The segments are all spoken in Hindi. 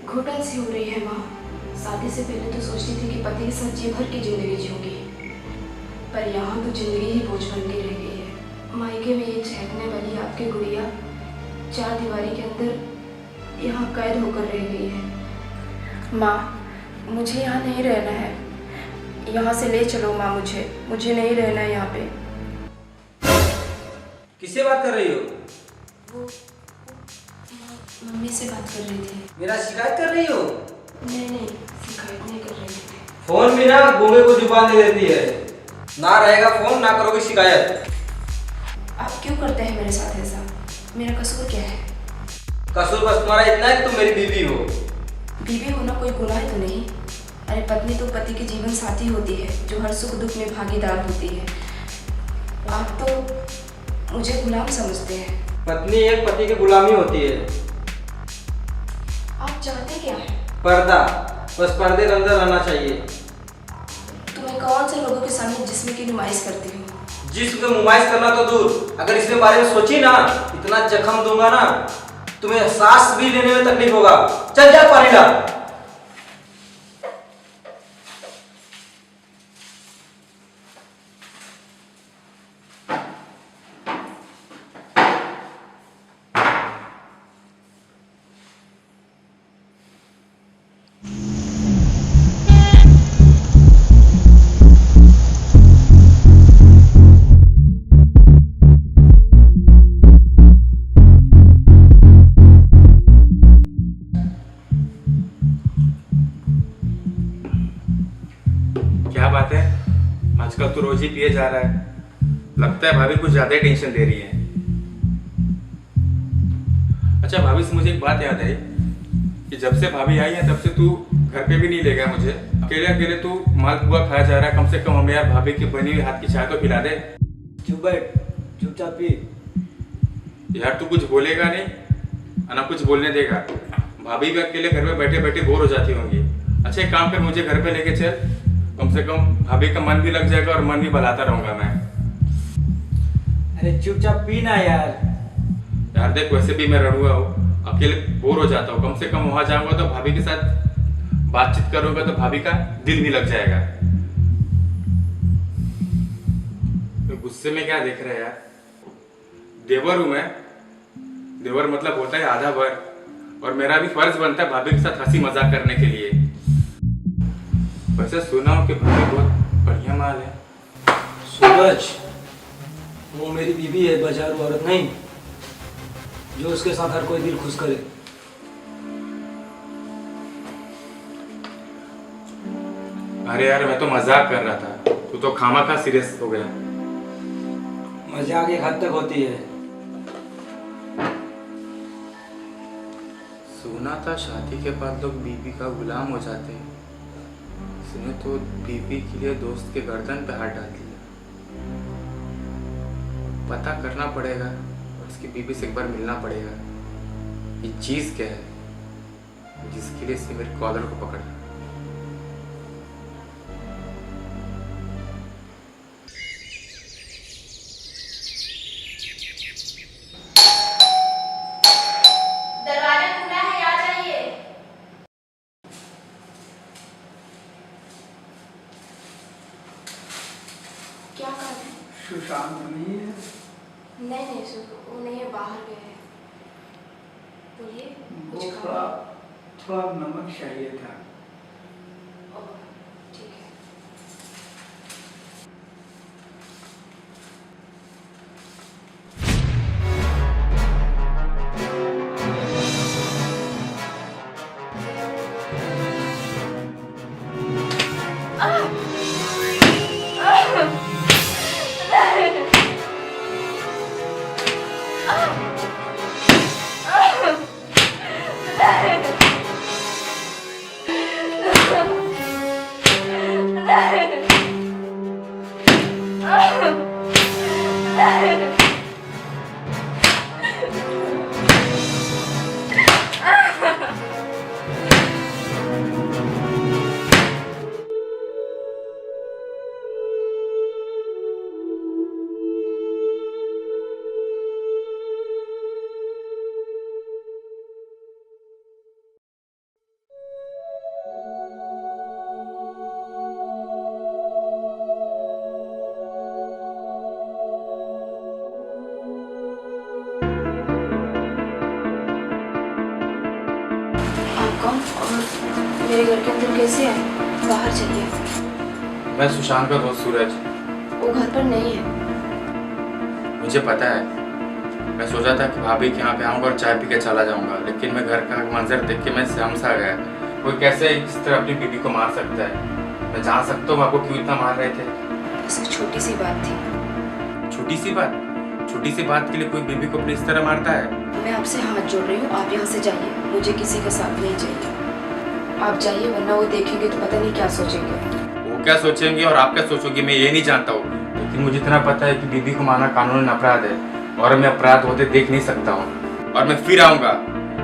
घुटन सी हो रही है माँ। शादी से पहले तो सोचती थी कि पति के साथ जी भर की जिंदगी जीऊंगी, पर यहाँ तो जिंदगी ही बोझ बन के रह गई है। मायके में ये चहकने वाली आपकी गुड़िया चार दीवारी के अंदर यहाँ कैद होकर रह गई है। माँ, मुझे यहाँ नहीं रहना है, यहाँ से ले चलो माँ। मुझे नहीं रहना है यहाँ पे। किससे बात कर रही हो? वो मम्मी से बात कर रही थी। मेरा शिकायत कर रही हो? नहीं, शिकायत नहीं कर रही थी। फोन भी ना गूंगे को जुबान दे देती है। ना रहेगा फोन, ना करोगे शिकायत। आप क्यों करते हैं मेरे साथ ऐसा? मेरा कसूर क्या है? कसूर बस तुम्हारा इतना है कि तुम मेरी बीवी हो। बीवी होना कोई गुनाह तो नहीं? अरे पत्नी तो पति की जीवन साथी होती है, जो हर सुख दुख में भागीदार होती है। आप तो मुझे गुलाम समझते हैं। पत्नी एक पति की गुलामी होती है। आप चाहते क्या है? पर्दा, बस पर्दे के अंदर रहना चाहिए। तो मैं कौन से लोगों के सामने जिस्म की नुमाइश करती हूँ? जिसम की नुमाइश करना तो दूर, अगर इसके बारे में सोची ना, इतना जख्म दूंगा ना, तुम्हें सांस भी लेने में तकलीफ होगा। चल जा पानी ला। क्या बात है, आजकल तो रोज ही पिए जा रहा है। लगता है भाभी कुछ ज्यादा ही टेंशन दे रही है। अच्छा भाभी से मुझे एक बात याद आई कि जब से भाभी आई है तब से तू घर पे भी नहीं ले गया मुझे। अकेले अकेले तू मालपुआ खाया जा रहा है। कम से कम हमें यार भाभी की बनी हुई हाथ की चाय तो पिला दे। चुप बैठ, चुपचाप पी। यार तू कुछ बोलेगा नहीं, ना कुछ बोलने देगा। भाभी भी अकेले घर में बैठे बैठे बोर हो जाती होंगी। अच्छा एक काम कर, मुझे घर पे लेके चल, कम से कम भाभी का मन भी लग जाएगा और मन भी बहलाता रहूंगा मैं। अरे चुपचाप पी ना यार। यार देख, वैसे भी मैं रड़ुआ हूँ, अकेले बोर हो जाता हूँ। कम से कम वहां जाऊंगा तो भाभी के साथ बातचीत करूंगा तो भाभी का दिल भी लग जाएगा। तो गुस्से में क्या देख रहे हैं यार? देवर हूं मैं। देवर मतलब होता है आधा वर, और मेरा भी फर्ज बनता है भाभी के साथ हंसी मजाक करने के लिए। वैसे सुना हूं कि भाभी बहुत बढ़िया माल है। सूरज, वो मेरी बीवी है, बाजारू औरत नहीं जो उसके साथ हर कोई दिल खुश करे। अरे यार मैं तो मजाक कर रहा था, तू तो खामा सीरियस हो गया। मजाक एक हद तक होती है। सुना था शादी के बाद लोग बीवी का गुलाम हो जाते हैं। इसने तो बीवी के लिए दोस्त के गर्दन पे हाथ डाल दिया। पता करना पड़ेगा, उसकी बीवी से एक बार मिलना पड़ेगा। ये चीज क्या है जिसके लिए इसने मेरे कॉलर को पकड़ा? दरवाजा खुला है, आ जाइए। क्या कर रहे हैं? सुशांत नहीं है? नहीं, वो नहीं है, बाहर गए हैं। बोलिए, वो कुछ थोड़ा खाना? थोड़ा नमक चाहिए था। ओह, ठीक है। और मेरे घर के अंदर कैसे आए? बाहर चलिए। मैं सुशांत का दोस्त सूरज। वो घर पर नहीं है। मुझे पता है, मैं सोचा था कि भाभी के यहाँ पे आऊँगा और चाय पी के चला जाऊँगा, लेकिन मैं घर का मंजर देख के मैं सहम सा गया। कोई कैसे इस तरह अपनी बीवी को मार सकता है? मैं जान सकता हूँ आपको क्यों इतना मार रहे थे? बस एक छोटी सी बात थी। छोटी सी बात? छोटी सी बात के लिए कोई बीवी को अपनी इस तरह मारता है? मैं आपसे हाथ जोड़ रही हूँ, आप यहाँ से जाइए। मुझे किसी का साथ नहीं चाहिए। आप जाइए, वरना वो देखेंगे तो पता नहीं क्या सोचेंगे। वो क्या सोचेंगे और आप क्या सोचोगे मैं ये नहीं जानता हूँ, लेकिन मुझे इतना पता है कि बीवी को मारना कानूनन अपराध है और मैं अपराध होते देख नहीं सकता हूँ। और मैं फिर आऊँगा,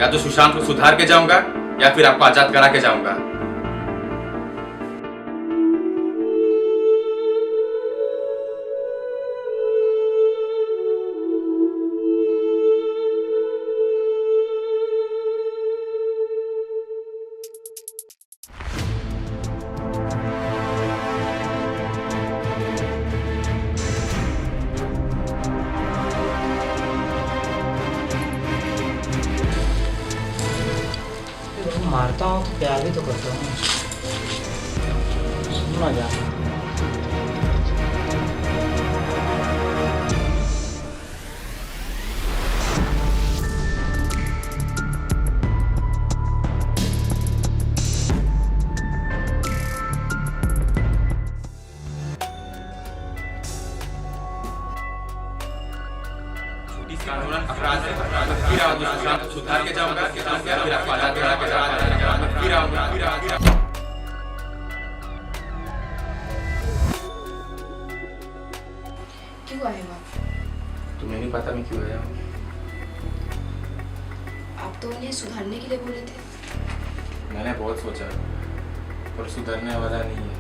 या तो सुशांत को सुधार के जाऊँगा या फिर आपको आजाद करा के जाऊँगा। मारता हूँ तो प्यार भी तो करता हूँ। सुनना जा। कानूनन अपराध है। फिर आऊंगा, सुशांत को सुधार के जाऊंगा या फिर आपको आजाद करा के जाऊंगा। फिर आऊंगा। क्यों आए हो आप? तुम्हें नहीं पता मैं क्यों आया हूँ? आप तो उन्हें सुधारने के लिए बोले थे। मैंने बहुत सोचा पर सुधरने वाला नहीं है।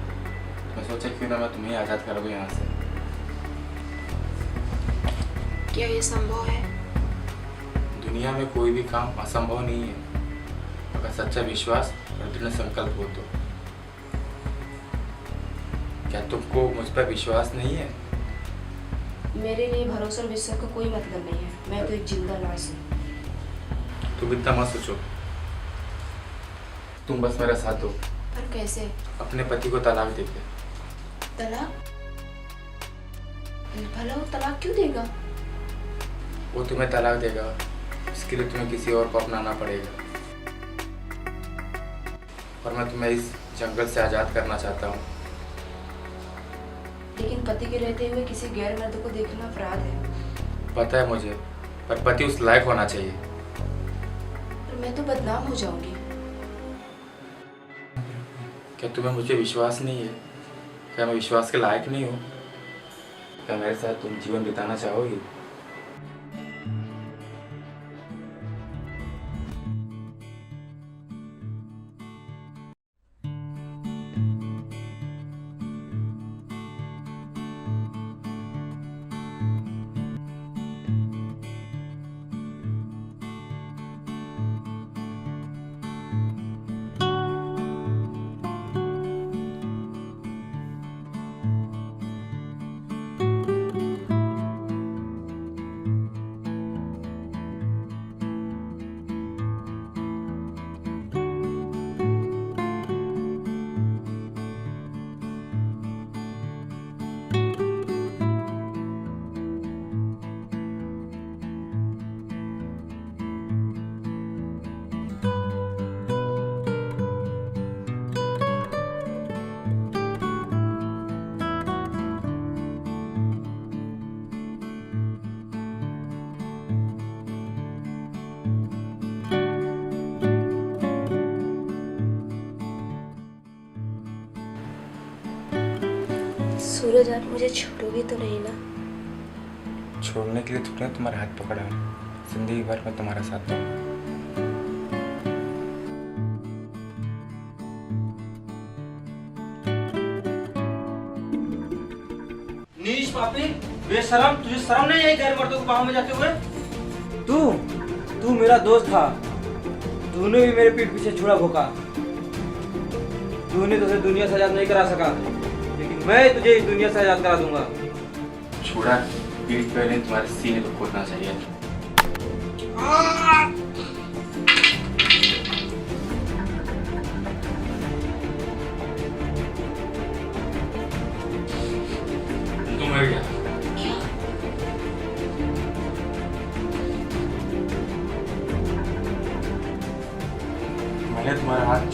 मैं सोचा क्यों ना मैं तुम्हें आजाद कर दूँ यहाँ से। क्या ये संभव है? दुनिया में कोई भी काम असंभव नहीं है, अगर सच्चा विश्वास और दृढ़ संकल्प हो तो। क्या तुमको मुझ पर विश्वास नहीं है? मेरे लिए भरोसा और विश्वास का कोई मतलब नहीं है। मैं तो एक जिंदा लाश हूँ। तुम इतना मत सोचो, तुम बस मेरा साथ दो। पर कैसे? अपने पति को तलाक देके। तलाक? भला वो तलाक क्यों देगा? वो तुम्हें तलाक देगा, इसके लिए तुम्हें किसी और को अपनाना पड़ेगा। और मैं तुम्हें इस जंगल से आज़ाद करना चाहता हूँ। लेकिन पति के रहते हुए किसी गैर मर्द को देखना अपराध है। पता है मुझे, पर पति उस लायक होना चाहिए। पर मैं तो बदनाम हो जाऊंगी। क्या तुम्हें मुझे विश्वास नहीं है? क्या मैं विश्वास के लायक नहीं हूँ? क्या मेरे साथ तुम जीवन बिताना चाहोगी? सूरज, आप मुझे छोड़ोगे तो नहीं ना? छोड़ने के लिए तुमने तुम्हारे हाथ पकड़ा है, जिंदगी भर मैं तुम्हारा साथ दूंगा। नीच पापी, बेशरम, तुझे शर्म नहीं आई गैर मर्दों को बाहों में जाते हुए? तू मेरा दोस्त था। तूने भी मेरे पीठ पीछे छुरा भोंका। तूने तुझे दुनिया से आजाद नहीं करा सका, लेकिन मैं तुझे इस दुनिया से आजाद करा दूंगा। छोड़ा, पीठ पहले तुम्हारे सीने को खोदना चाहिए।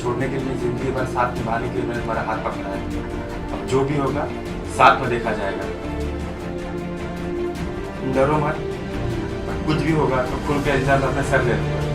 छोड़ने के लिए, जिंदगी भर साथ निभाने के लिए मैंने तुम्हारा हाथ पकड़ा है। अब जो भी होगा साथ में देखा जाएगा। तुम डरो मत, कुछ भी होगा तो खुल के इल्जाम अपने सर ले लूंगा।